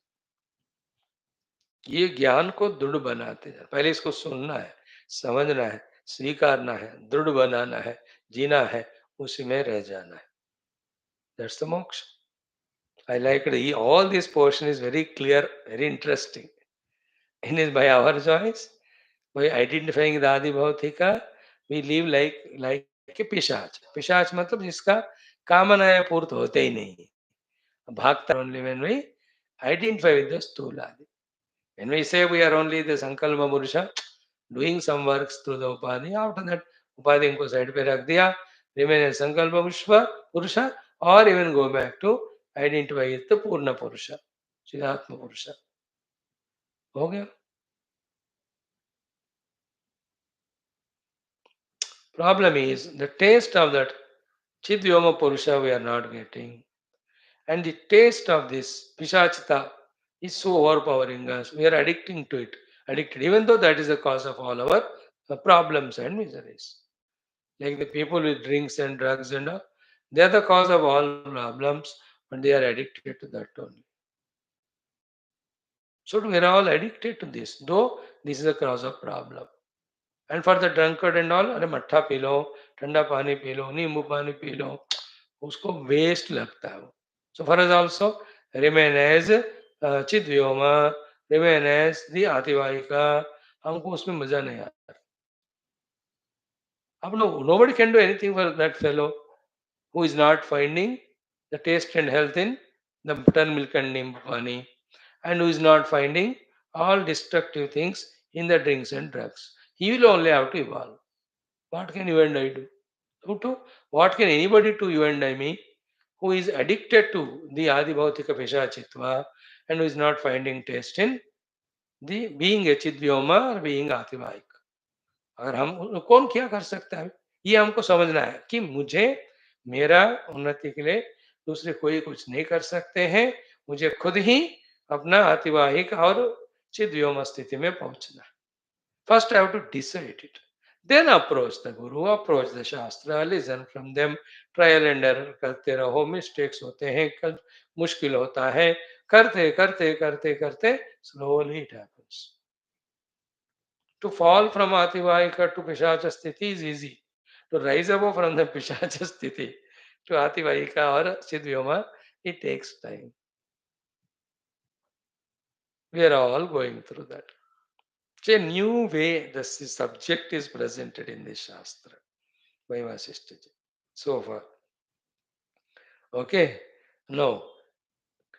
ये ज्ञान को दृढ़ बनाते हैं. पहले इसको सुनना है, समझना है, स्वीकारना है, दृढ़ बनाना है, जीना है, उसी में रह जाना है. That's the moksha. I like it. All this portion is very clear, very interesting. And is by our choice, by identifying the Adi Bhautika, we live like a पिशाच. पिशाच मतलब जिसका कामनाएं पूर्त होते ही नहीं. भागता only when we identify with the स्थूल आदि. When we say we are only the Sankalpa Purusha, doing some works through the Upadhi, after that Upadhi को side पे रख दिया, remain as Sankalpa Purusha, or even go back to identify with the Purna Purusha, Siddhatma Purusha. हो गया. Problem is the taste of that Chidvyoma Purusha we are not getting. And the taste of this Pishachita is so overpowering us. We are addicting to it. Addicted, even though that is the cause of all our problems and miseries. Like the people with drinks and drugs and all, they are the cause of all problems, but they are addicted to that only. So we are all addicted to this, though this is the cause of problem. And for the drunkard and all, अरे मट्ठा P low, ठंडा पानी P low, नींबू पानी P low, उसको waste लगता है वो. So for us also remain as चिद्व्योमा, remain as the आतिवाहिका, हमको उसमें मजा नहीं आता. अब nobody can do anything for that fellow who is not finding the taste and health in the buttermilk and nimbu pani, and who is not finding all destructive things in the drinks and drugs. He will only have to evolve. What can you and I do? What can anybody do, you and I, me, who is addicted to the Adi Bhautika Peshachitva and who is not finding taste in the being a Chidvyoma or being Ativahik? अगर हम कौन क्या कर सकता है? ये हमको समझना है कि मुझे मेरा उन्नति के लिए दूसरे कोई कुछ नहीं कर सकते हैं, मुझे खुद ही अपना अतिवाहिक और चिद्व्योम स्थिति में पहुंचना है। First, I have to decide it. Then approach the guru, approach the shastra, listen from them, trial and error करते रहो, mistakes होते हैं, मुश्किल होता है, करते करते करते करते slowly it happens. To fall from ativahika to pishacha sthiti is easy. To rise above from the pishacha sthiti to ativahika or chidvyoma, it takes time. We are all going through that. It's a new way the subject is presented in the Shastra by Vaashishtha. So far. Okay. Now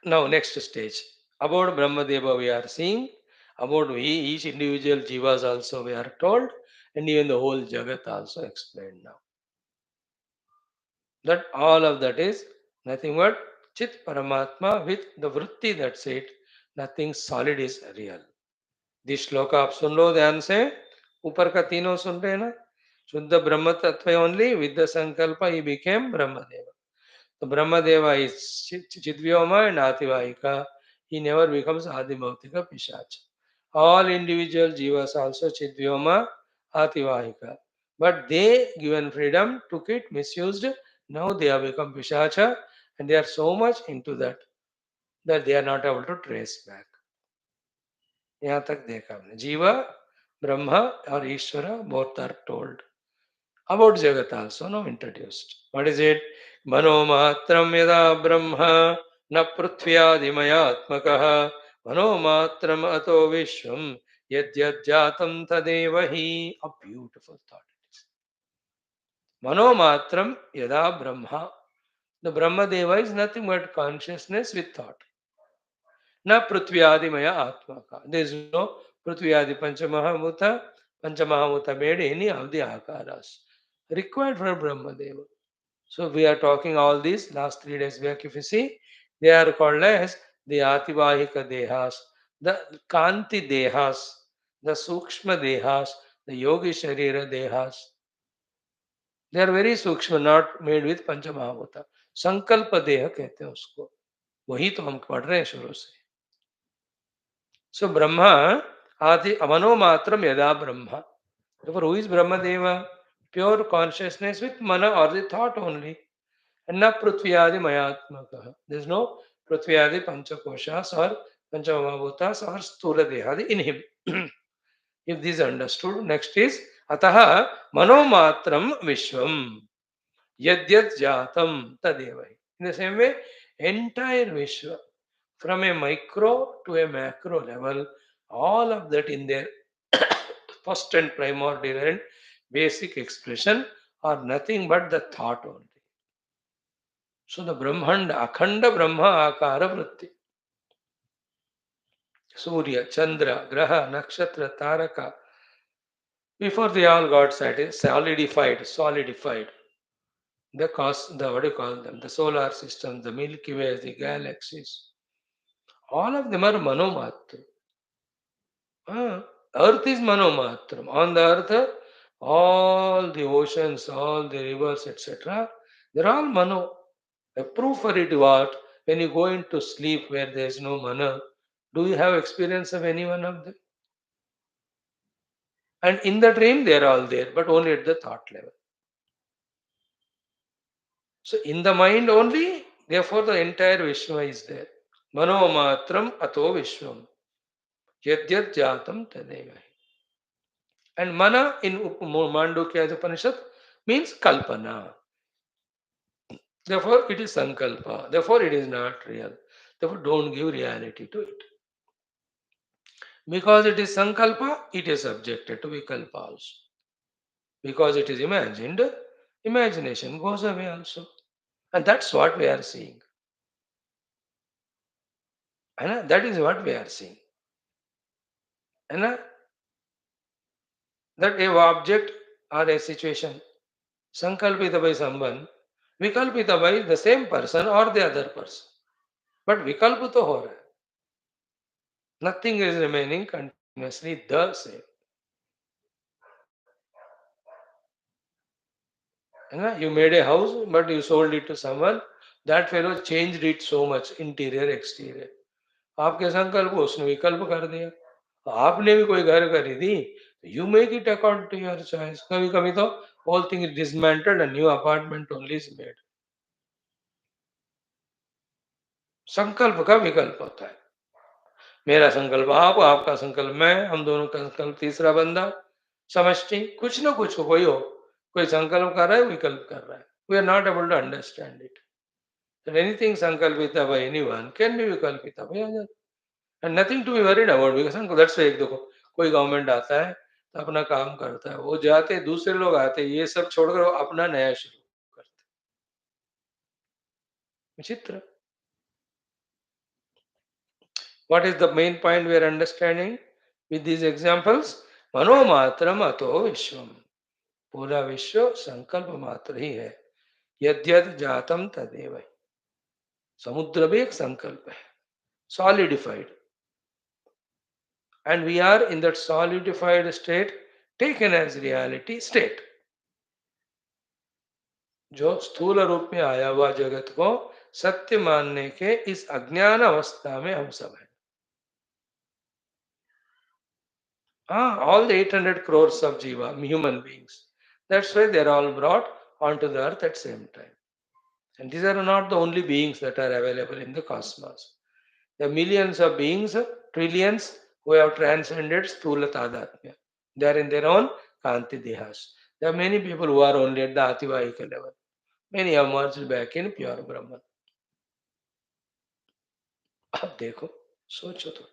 next stage. About Brahmadeva we are seeing. About each individual jivas also we are told. And even the whole Jagat also explained now. That all of that is nothing but Chit Paramatma with the Vritti, that's it. Nothing solid is real. This श्लोक आप सुन लो ध्यान से, ऊपर का तीनों सुन रहे हैं ना, शुद्ध ब्रह्म तत्व ओनली विद द संकल्प ही बिकेम ब्रह्मदेव. तो Brahmadev is Chidvyoma and Ativahika, he never becomes adimautika pishacha. All individual jivas also chidyoma ativahika, but they given freedom took it, misused, now they have become pishacha, and they are so much into that they are not able to trace back. यहाँ तक देखा हमने. जीवा, ब्रह्मा और ईश्वर both are told. About Jagat also now introduced. What is it? Manomatram yada brahma na prithvyadimayatmakah manomatram ato vishwam yadyad jatam tadevahi. A beautiful thought it is. Manomatram yada brahma. The Brahma Deva is nothing but consciousness with thought. Na prithvyadimaya atmaka. There is no prithvyadi panchamahamuta made any of the akaras required for Brahmadeva. So we are talking all these last 3 days back. If you see, they are called as the Ativahika Dehas, the Kanti Dehas, the Sukshma Dehas, the Yogi Sharira Dehas. They are very Sukshma, not made with Panchamahamuta. संकल्प देह कहते हैं उसको, वही तो हम पढ़ रहे हैं शुरू से. So Brahma, Adi Manomatram Yada Brahma. Therefore, who is Brahmadeva? Pure consciousness with mana or the thought only. And na Prithvyadi Mayatmaka. There is no Prithvyadi Panchakoshas or Panchamabhutas or Sthula Dehadi in him. If this is understood, next is Ataha Manomatram Vishwam. Yadyat Jatam Tadeva. In the same way, entire Vishwa, from a micro to a macro level, all of that in their first and primordial and basic expression are nothing but the thought only. So the Brahmanda, Akhanda Brahma Akara Vritti. Surya, Chandra, Graha, Nakshatra, Taraka. Before they all got solidified. The what do you call them? The solar system, the Milky Way, the galaxies. All of them are Manomatra. Earth is Manomatram. On the earth, all the oceans, all the rivers, etc., they're all Mano. A proof for it what? When you go into sleep where there is no Mana, do you have experience of any one of them? And in the dream, they are all there, but only at the thought level. So in the mind only, therefore the entire Vishwa is there. Manomatram ato Vishwam. Yadyat jatam tadeva. And mana in Mandukya Upanishad means kalpana. Therefore, it is sankalpa. Therefore, it is not real. Therefore, don't give reality to it. Because it is sankalpa, it is subjected to vikalpa also. Because it is imagined, imagination goes away also. And that's what we are seeing. And that is what we are seeing. And that a object or a situation, sankalpita by someone, vikalpita by the same person or the other person. But vikalpa to ho raha hai. Nothing is remaining continuously the same. You made a house, but you sold it to someone. That fellow changed it so much, interior, exterior. आपके संकल्प को उसने विकल्प कर दिया. आपने भी कोई घर खरीदी, you make it according to your choice. कभी कभी तो whole thing is dismantled and new apartment only is made. संकल्प का विकल्प होता है. मेरा संकल्प आप, आपका संकल्प मैं, हम दोनों का संकल्प तीसरा बंदा, समष्टि, कुछ ना कुछ कोई हो, कोई संकल्प कर रहा है, विकल्प कर रहा है. We are not able to understand it. That anything sankalpita by anyone can be vikalpita by others. And nothing to be worried about because that's why एक देखो कोई गवर्नमेंट आता है तो अपना काम करता है, वो जाते दूसरे लोग आते, ये सब छोड़कर वो अपना नया शुरू करते. विचित्र. What is the main point we are understanding with these examples? मनोमात्रम अतो विश्वम. पूरा विश्व संकल्प मात्र ही है. यद्यद जातम तदेव ही. समुद्र भी एक संकल्प है, solidified. And we are in that solidified state, taken as reality state. जो स्थूल रूप में आया हुआ जगत को सत्य मानने के इस अज्ञान अवस्था में हम सब हैं. All the 800 crores of jiva, human beings. That's why they're all brought onto the earth at same time. And these are not the only beings that are available in the cosmos. There are millions of beings, trillions, who have transcended Sthula Tadatmya. They are in their own Kanti Dehas. There are many people who are only at the Ativahika level. Many have merged back in pure Brahman. अब देखो, सोचो तो.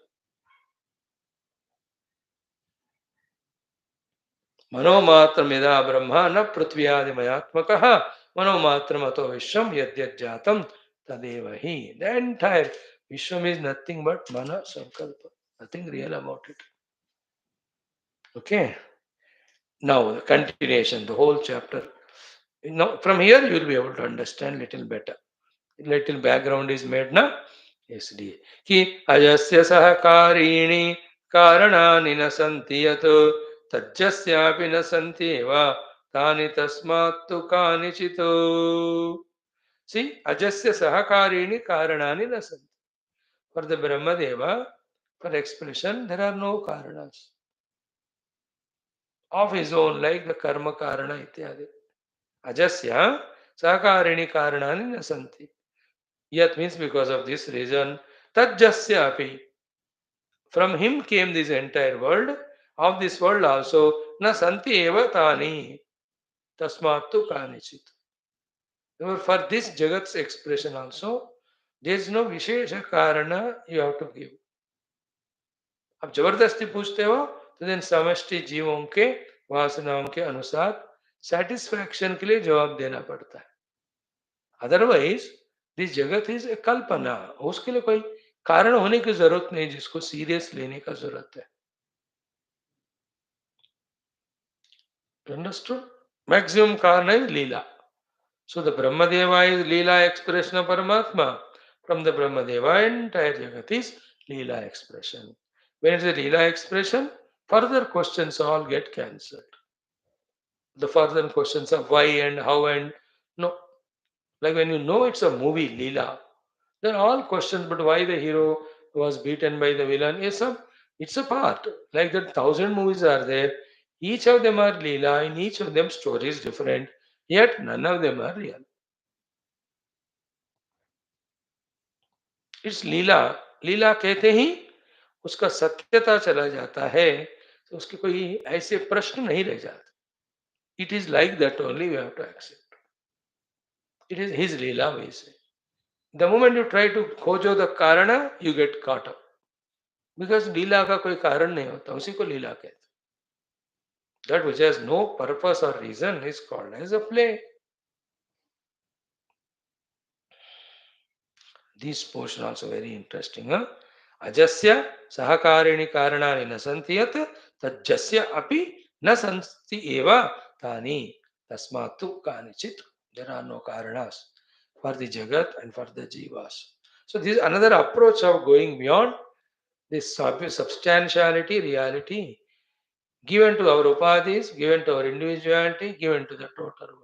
मनोमात्रमिदा ब्रह्मा न पृथ्व्यादिमयात्मकः मनोमात्रमतो विश्वम यद्यज्जातम तदेव हि. The entire Vishwam is nothing but Mana Sankalpa. Nothing real about it. Okay. Now the continuation, the whole chapter. Now from here you will be able to understand little better. Little background is made na. इसलिए कि अजस्य सहकारिणी कारणानि न सन्ति यत् तज्जस्यापि न सन्ति एव तानि तस्मात् तु कानिचित्. See, ajasya sahakarini karanani na santi. For the Brahmadeva, for expression, there are no karanas of his own, like the karma karana ityadi. Ajasya sahakarini karanani na santi. Yat means because of this reason, tajasya api. From him came this entire world. Of this world also, na santi eva tani. Tasmatu kanichit. For this Jagat's expression also, there is no Vishesha Karana you have to give. अब जबरदस्ती पूछते हो तो then समष्टि जीवों के वासनाओं के अनुसार सेटिस्फैक्शन के लिए जवाब देना पड़ता है. अदरवाइज दिस जगत इज ए कल्पना. उसके लिए कोई कारण होने की जरूरत नहीं जिसको सीरियस लेने का जरूरत है. अंडरस्टूड. मैक्सिमम कारण है लीला. So the Brahmadeva is Leela expression of Paramatma. From the Brahmadeva, entire Jagat is Leela expression. When it's a Leela expression, further questions all get cancelled. The further questions of why and how and no. Like when you know it's a movie, Leela, then all questions, but why the hero was beaten by the villain is it's a part. Like that 1,000 movies are there. Each of them are Leela, in each of them story is different, yet none of them are real. It's leela. लीला कहते ही उसका सत्यता चला जाता है तो उसके कोई ऐसे प्रश्न नहीं रह जाते. It is like that only we have to accept. It is his leela वैसे. The moment you try to खोजो the karan you get caught up. Because लीला का कोई कारण नहीं होता, उसी को लीला कहते. That which has no purpose और reason is called as a play. This portion also very interesting. Ajasya sahakarini karanani na santi yat tajasya api na santi eva tani tasmatu kanichit. There are no karanas for the jagat and for the jivas. So this is another approach of going beyond this substantiality, reality given to our upadhis, given to our individuality, given to the total world.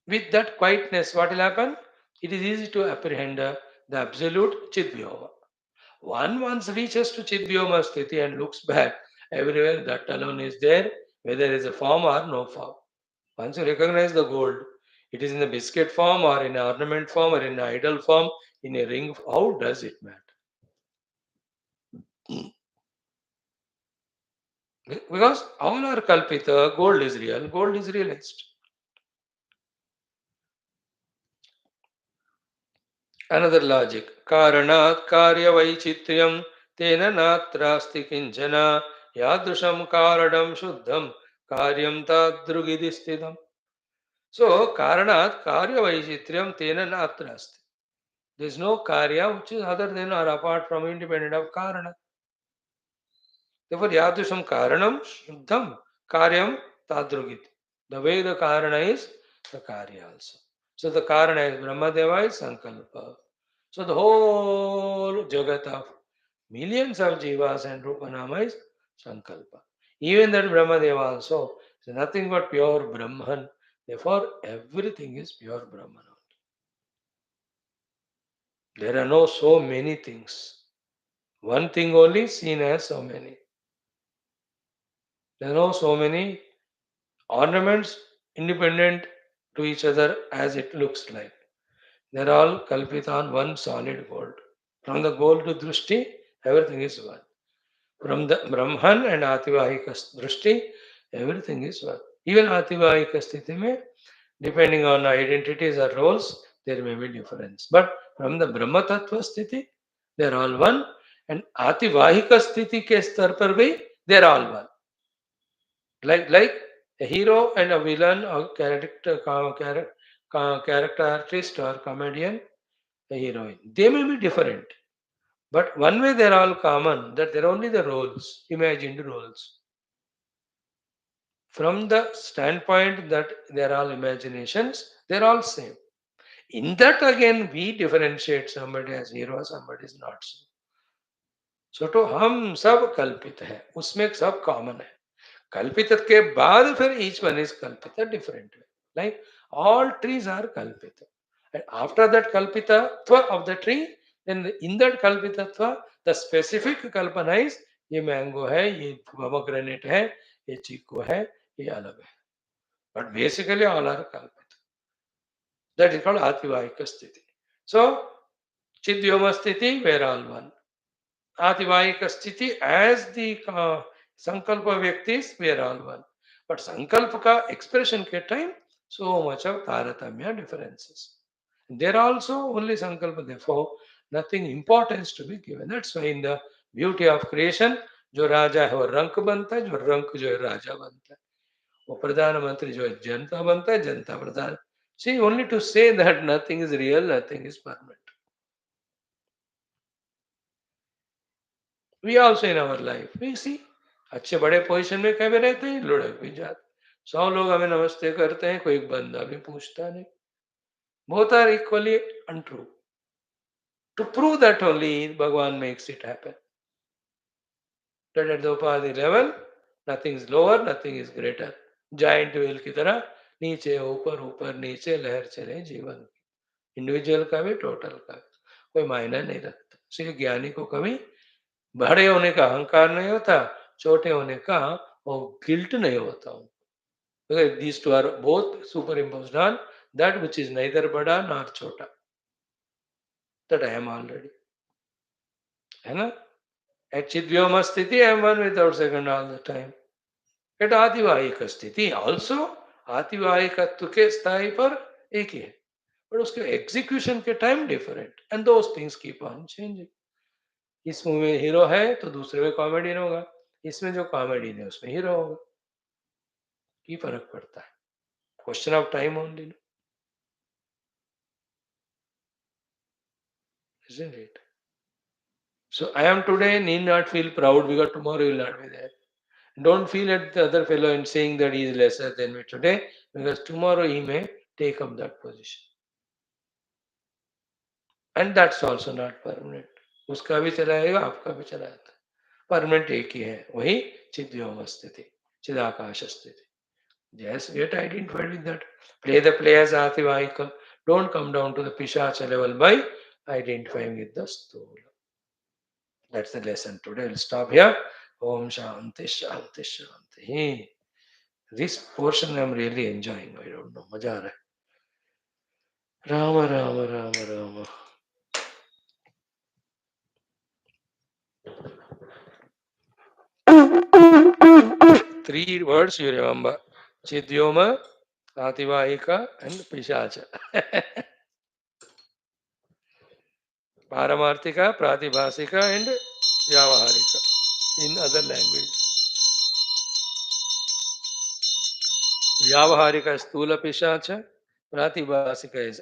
With that quietness, what will happen? It is easy to apprehend the absolute Chidvyoma. One once reaches to Chidvyoma Sthiti and looks back everywhere, that alone is there, whether it is a form or no form. Once you recognize the gold, it is in the biscuit form or in an ornament form or in an idol form, in a ring, how does it matter? Because all are kalpita, gold is realized. Another logic. Karanat karya vaichityam tena natrasti kinchana yadrusham karadam shuddham karyam tadrugidistidam. So, karanat karya vaichityam tena natrasti. There is no karya which is other than or apart from independent of karana. Therefore, yadrusham karanam shuddham karyam tadrugid. The way the karana is, the karya also. So, the karana is Brahmadeva is Sankalpa. So the whole jagat of millions of jivas and Rupanama is Sankalpa. Even that Brahmadeva also is nothing but pure Brahman. Therefore, everything is pure Brahman. There are no so many things. One thing only seen as so many. There are no so many ornaments independent to each other as it looks like. They're all kalpita on one solid gold. From the gold to Drushti, everything is one. From the Brahman and Ativahika Drushti, everything is one. Even Ativahika Sthiti mein, depending on identities or roles, there may be difference. But from the Brahma Tattva Sthiti, they are all one. And Ativahika Sthiti ke star par bhi, they are all one. Like a hero and a villain or character artist or comedian, a heroine. They may be different. But one way they're all common, that they're only the roles, imagined roles. From the standpoint that they're all imaginations, they're all same. In that again, we differentiate somebody as hero, somebody is not so. So to हम सब कल्पित है, उसमें सब common है. कल्पित के बाद फिर each one is कल्पित different way. Like all trees are कल्पित. And after that kalpitatva of the tree, then in that kalpitatva, the specific kalpana is ये mango है, ये pomegranate है, ये chiku है, ये अलग है. But basically all are kalpita. That is called ativahika sthiti. So chidyoma sthiti, we are all one. Ativahika sthiti as the sankalpa vyaktis, we are all one. But sankalpa ka expression ke time, so much of taratamya differences. There are also only sankalpa, therefore nothing importance to be given. That's why in the beauty of creation, जो राजा है वो रंक बनता है, जो रंक जो है राजा बनता है, वो प्रधानमंत्री जो है जनता बनता है, जनता प्रधान. See, only to say that nothing is real, nothing is permanent. We also in our life, we see, अच्छे बड़े पोजीशन में कभी रहते हैं, लुढ़क भी जाते. 100 लोग हमें नमस्ते करते हैं, कोई एक बंदा भी पूछता नहीं. Both are equally untrue. To prove that only Bhagwan makes it happen. That at the Upadhi level, nothing is lower, nothing is greater. Giant whale की तरह नीचे ऊपर ऊपर नीचे लहर चले जीवन. इंडिविजुअल का भी टोटल का भी कोई मायना नहीं रखता. इसलिए ज्ञानी को कभी बड़े होने का अहंकार नहीं होता, छोटे होने का वो गिल्ट नहीं होता. Because these two are both superimposed on that which is neither bada nor chota. That I am already. है ना? At Chidvyoma Sthiti, I am one without second all the time. At Ativahika Sthiti, also Ativahikatva के स्थाई पर एक ही है. But उसके execution के time different. And those things keep on changing. इस मूवी में हीरो है तो दूसरे में कॉमेडियन होगा. इसमें जो कॉमेडियन है उसमें हीरो होगा. की फर्क पड़ता है. Question of time only. Isn't it? So I am today, need not feel proud because tomorrow you will not be there. Don't feel at the other fellow and saying that he is lesser than me today, because tomorrow he may take up that position. And that's also not permanent. उसका भी चला जाएगा, आपका भी चला जाता है. Permanent एक ही है, वही चिद्व्योम स्थिति, चिदाकाश स्थिति. Just get identified with that. Play the play as Ativahika. Don't come down to the Pishacha level by identifying with the Stula. That's the lesson today. We'll stop here. Om Shanti Shanti Shanti. This portion I'm really enjoying. I don't know. Maja aa raha hai. Rama Rama Rama Rama. Three words you remember. Chidyoma, Ativahika and Pishacha. Paramarthika, Pratibhasika and Vyavaharika in other language. Vyavaharika is Stula Pishacha, Pratibhasika is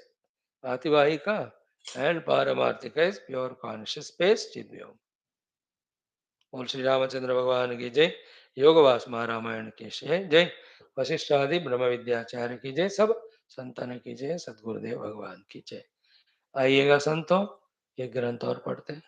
Ativahika and Paramarthika is pure conscious space Chidyoma. बोल श्री रामचंद्र भगवान की जय, योगवास महारामायण की जय, वशिष्ठ आदि ब्रह्म विद्याचार्य की जय, सब संतान की जय, सदगुरुदेव भगवान की जय। आइएगा संतों, ये ग्रंथ और पढ़ते हैं।